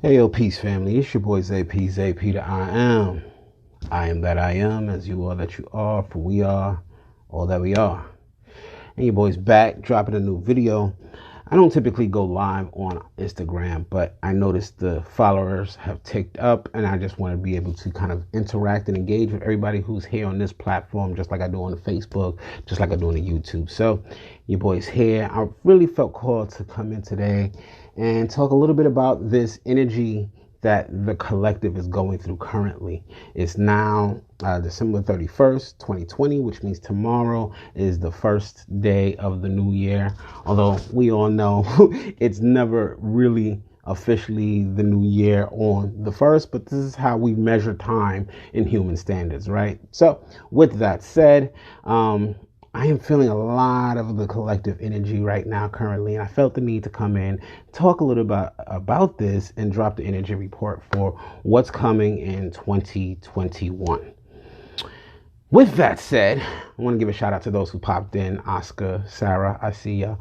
Hey, yo, peace family. It's your boy Zay-P, Zay-P the I am. I am that I am, as you are that you are, for we are all that we are. And your boy's back, dropping a new video. I don't typically go live on Instagram, but I noticed the followers have ticked up, and I just want to be able to kind of interact and engage with everybody who's here on this platform, just like I do on the Facebook, just like I do on the YouTube. So your boy's here. I really felt called to come in today and talk a little bit about this energy that the collective is going through currently. It's now December 31st, 2020, which means tomorrow is the first day of the new year. Although we all know it's never really officially the new year on the first, but this is how we measure time in human standards, right? So with that said, I am feeling a lot of the collective energy right now currently, and I felt the need to come in, talk a little bit about this, and drop the energy report for what's coming in 2021. With that said, I want to give a shout out to those who popped in. Oscar, Sarah, I see ya.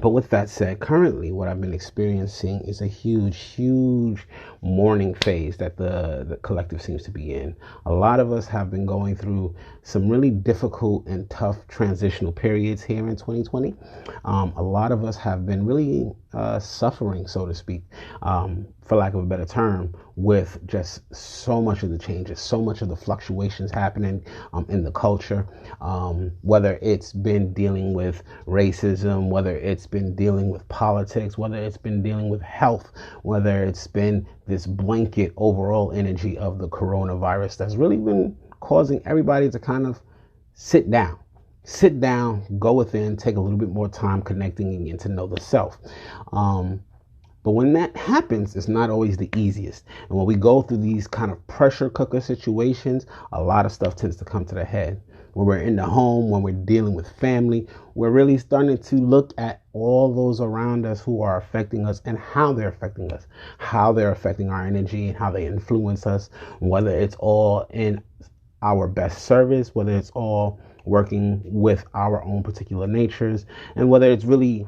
But with that said, currently what I've been experiencing is a huge mourning phase that the collective seems to be in. A lot of us have been going through some really difficult and tough transitional periods here in 2020. A lot of us have been really suffering, so to speak, for lack of a better term, with just so much of the changes, so much of the fluctuations happening in the culture, whether it's been dealing with racism, whether it's been dealing with politics, whether it's been dealing with health, whether it's been this blanket overall energy of the coronavirus that's really been causing everybody to kind of sit down, go within, take a little bit more time connecting and getting to know the self. But when that happens, it's not always the easiest. And when we go through these kind of pressure cooker situations, a lot of stuff tends to come to the head. When we're in the home, when we're dealing with family, we're really starting to look at all those around us who are affecting us and how they're affecting us, how they're affecting our energy and how they influence us, whether it's all in our best service, whether it's all working with our own particular natures, and whether it's really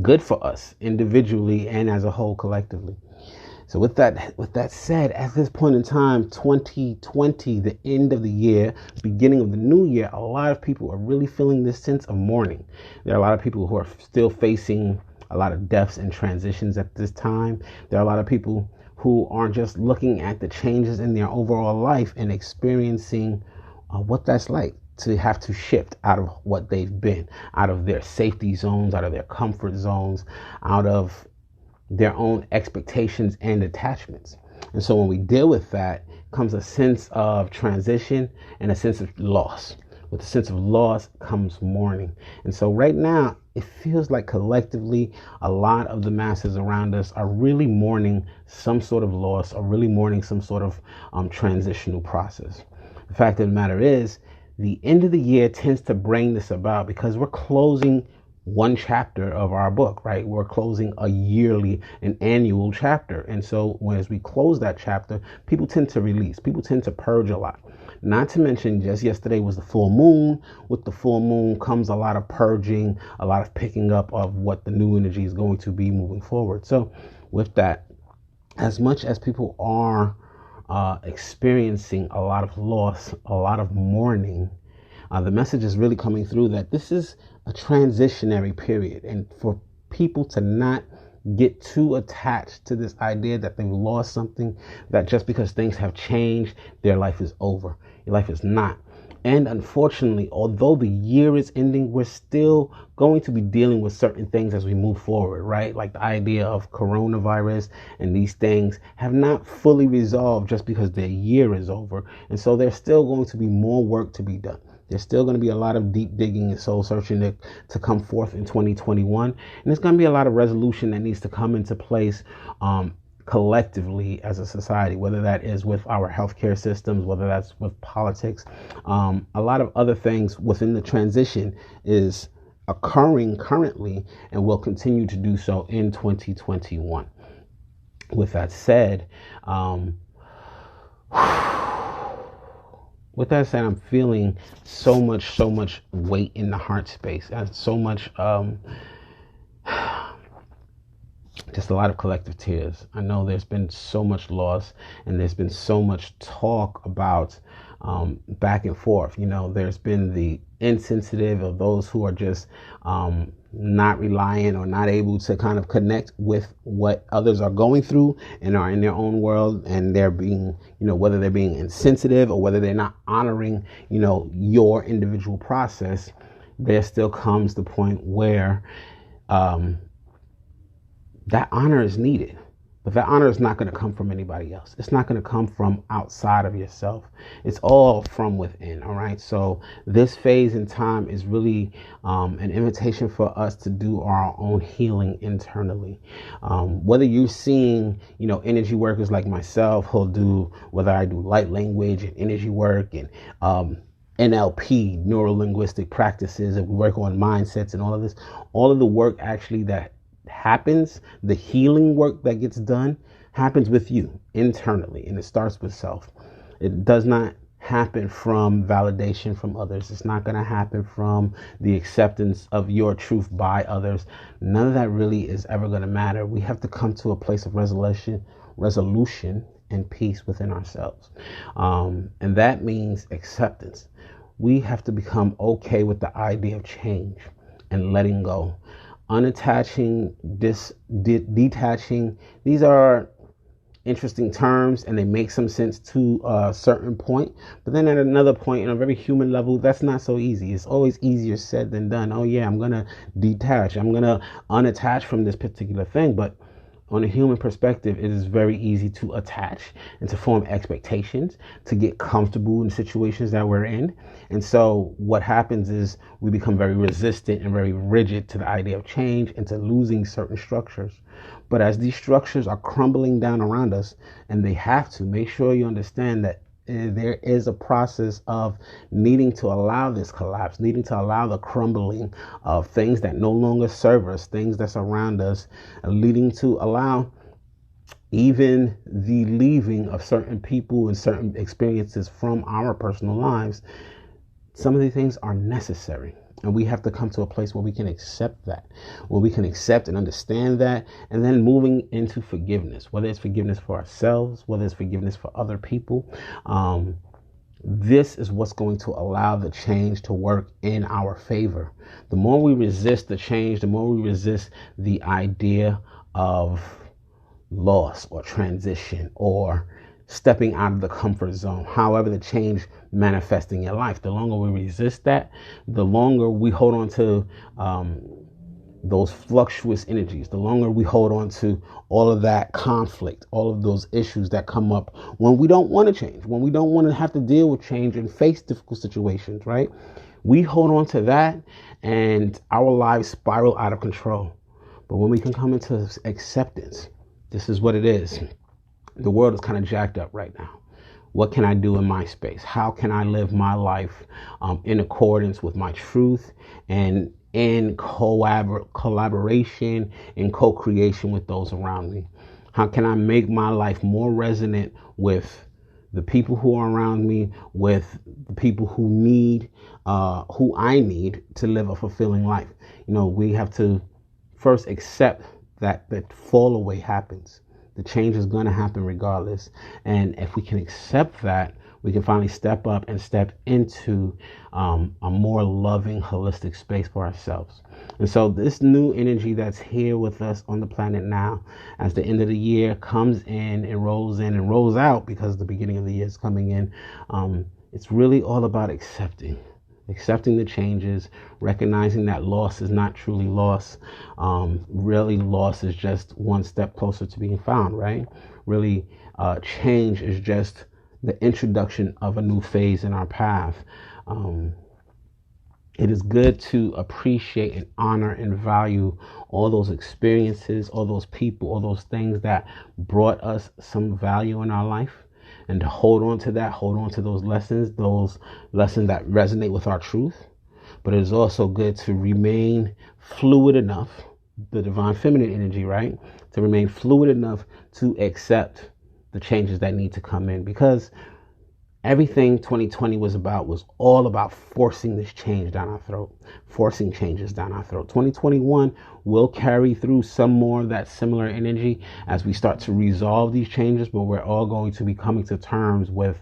good for us individually and as a whole collectively. So with that said, at this point in time, 2020, the end of the year, beginning of the new year, a lot of people are really feeling this sense of mourning. There are a lot of people who are still facing a lot of deaths and transitions at this time. There are a lot of people who are just looking at the changes in their overall life and experiencing what that's like to have to shift out of what they've been, out of their safety zones, out of their comfort zones, out of their own expectations and attachments. And so when we deal with that, comes a sense of transition and a sense of loss. With a sense of loss comes mourning. And so right now, it feels like collectively, a lot of the masses around us are really mourning some sort of loss, or really mourning some sort of transitional process. The fact of the matter is, the end of the year tends to bring this about because we're closing one chapter of our book, right? We're closing an annual chapter. And so as we close that chapter, people tend to release, people tend to purge a lot. Not to mention, just yesterday was the full moon. With the full moon comes a lot of purging, a lot of picking up of what the new energy is going to be moving forward. So with that, as much as people are experiencing a lot of loss, a lot of mourning, the message is really coming through that this is a transitionary period, and for people to not get too attached to this idea that they've lost something, that just because things have changed, their life is over. Your life is not. And unfortunately, although the year is ending, we're still going to be dealing with certain things as we move forward, right? Like the idea of coronavirus and these things have not fully resolved just because their year is over. And so there's still going to be more work to be done. There's still going to be a lot of deep digging and soul searching to come forth in 2021. And there's going to be a lot of resolution that needs to come into place collectively as a society, whether that is with our healthcare systems, whether that's with politics. A lot of other things within the transition is occurring currently and will continue to do so in 2021. With that said, I'm feeling so much weight in the heart space, and so much just a lot of collective tears. I know there's been so much loss, and there's been so much talk about back and forth. There's been the insensitive of those who are just not reliant or not able to kind of connect with what others are going through and are in their own world, and they're being, whether they're being insensitive or whether they're not honoring, your individual process. There still comes the point where that honor is needed, but that honor is not going to come from anybody else. It's not going to come from outside of yourself. It's all from within. All right. So this phase in time is really an invitation for us to do our own healing internally. Whether you're seeing, energy workers like myself who'll do, whether I do light language and energy work and NLP, neuro-linguistic practices, and we work on mindsets and all of the work actually that happens, the healing work that gets done happens with you internally, and it starts with self. It does not happen from validation from others. It's not going to happen from the acceptance of your truth by others. None of that really is ever going to matter. We have to come to a place of resolution and peace within ourselves, and that means acceptance. We have to become okay with the idea of change and letting go. Unattaching, detaching, these are interesting terms, and they make some sense to a certain point, but then at another point, on a very human level, that's not so easy. It's always easier said than done. Oh yeah, I'm gonna detach, I'm gonna unattach from this particular thing, but on a human perspective, it is very easy to attach and to form expectations, to get comfortable in situations that we're in. And so what happens is we become very resistant and very rigid to the idea of change and to losing certain structures. But as these structures are crumbling down around us, and they have to, make sure you understand that there is a process of needing to allow this collapse, needing to allow the crumbling of things that no longer serve us, things that's around us, leading to allow even the leaving of certain people and certain experiences from our personal lives. Some of these things are necessary. And we have to come to a place where we can accept that, where we can accept and understand that, and then moving into forgiveness, whether it's forgiveness for ourselves, whether it's forgiveness for other people. This is what's going to allow the change to work in our favor. The more we resist the change, the more we resist the idea of loss or transition or stepping out of the comfort zone, however the change manifests in your life. The longer we resist that, the longer we hold on to those fluctuous energies, the longer we hold on to all of that conflict, all of those issues that come up when we don't want to change, when we don't want to have to deal with change and face difficult situations, right? We hold on to that and our lives spiral out of control. But when we can come into acceptance, this is what it is. The world is kind of jacked up right now. What can I do in my space? How can I live my life in accordance with my truth and in collaboration and co-creation with those around me? How can I make my life more resonant with the people who are around me, with the people who I need to live a fulfilling life? We have to first accept that fall away happens. The change is going to happen regardless. And if we can accept that, we can finally step up and step into a more loving, holistic space for ourselves. And so this new energy that's here with us on the planet now, as the end of the year comes in and rolls out, because the beginning of the year is coming in, it's really all about accepting the changes, recognizing that loss is not truly loss. Really, loss is just one step closer to being found, right? Really, change is just the introduction of a new phase in our path. It is good to appreciate and honor and value all those experiences, all those people, all those things that brought us some value in our life. And to hold on to those lessons that resonate with our truth. But it is also good to remain fluid enough, the divine feminine energy, right? To remain fluid enough to accept the changes that need to come in. Because Everything 2020 was all about forcing this change down our throat, forcing changes down our throat. 2021 will carry through some more of that similar energy as we start to resolve these changes, but we're all going to be coming to terms with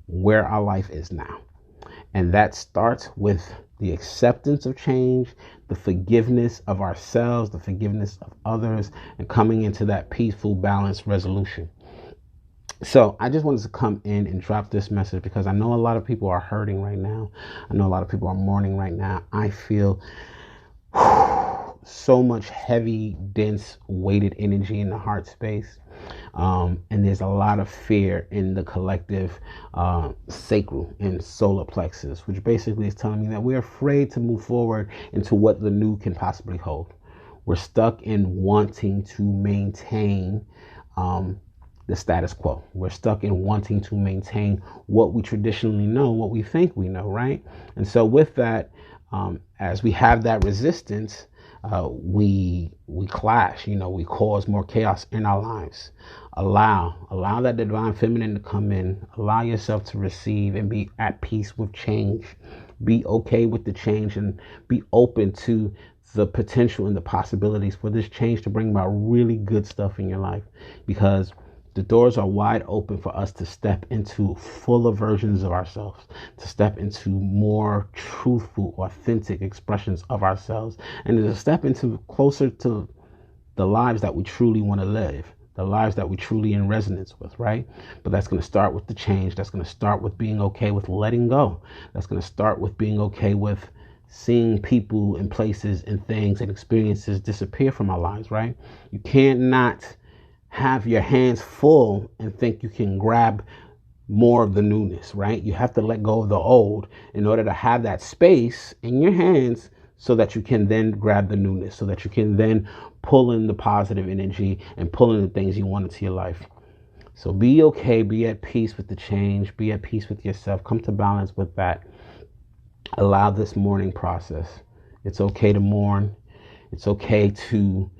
where our life is now. And that starts with the acceptance of change, the forgiveness of ourselves, the forgiveness of others, and coming into that peaceful, balanced resolution. So I just wanted to come in and drop this message because I know a lot of people are hurting right now. I know a lot of people are mourning right now. I feel so much heavy, dense, weighted energy in the heart space. And there's a lot of fear in the collective sacral and solar plexus, which basically is telling me that we're afraid to move forward into what the new can possibly hold. We're stuck in wanting to maintain the status quo. We're stuck in wanting to maintain what we traditionally know, what we think we know, right? And so with that, as we have that resistance, we clash, we cause more chaos in our lives. Allow that divine feminine to come in. Allow yourself to receive and be at peace with change. Be okay with the change and be open to the potential and the possibilities for this change to bring about really good stuff in your life, because the doors are wide open for us to step into fuller versions of ourselves, to step into more truthful, authentic expressions of ourselves, and to step into closer to the lives that we truly want to live, the lives that we truly in resonance with, right? But that's going to start with the change. That's going to start with being okay with letting go. That's going to start with being okay with seeing people and places and things and experiences disappear from our lives, right? You can't not have your hands full and think you can grab more of the newness, right? You have to let go of the old in order to have that space in your hands so that you can then grab the newness, so that you can then pull in the positive energy and pull in the things you want into your life. So be okay, be at peace with the change, be at peace with yourself, come to balance with that. Allow this mourning process. It's okay to mourn. It's okay to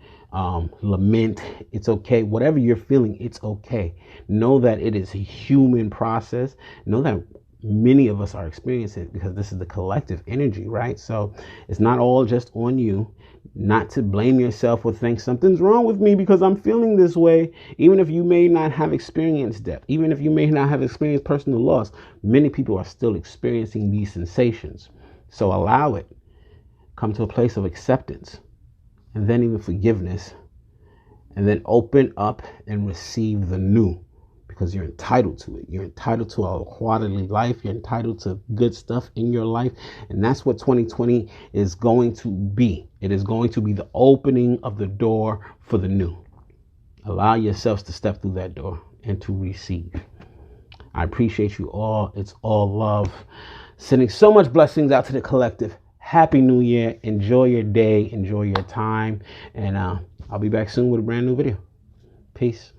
lament. It's okay. Whatever you're feeling, it's okay. Know that it is a human process. Know that many of us are experiencing it because this is the collective energy, right? So it's not all just on you. Not to blame yourself or think something's wrong with me because I'm feeling this way. Even if you may not have experienced death, even if you may not have experienced personal loss, many people are still experiencing these sensations. So allow it. Come to a place of acceptance, and then even forgiveness, and then open up and receive the new, because you're entitled to it. You're entitled to a quality life. You're entitled to good stuff in your life. And that's what 2020 is going to be. It is going to be the opening of the door for the new. Allow yourselves to step through that door and to receive. I appreciate you all. It's all love. Sending so much blessings out to the collective. Happy New Year. Enjoy your day. Enjoy your time. And I'll be back soon with a brand new video. Peace.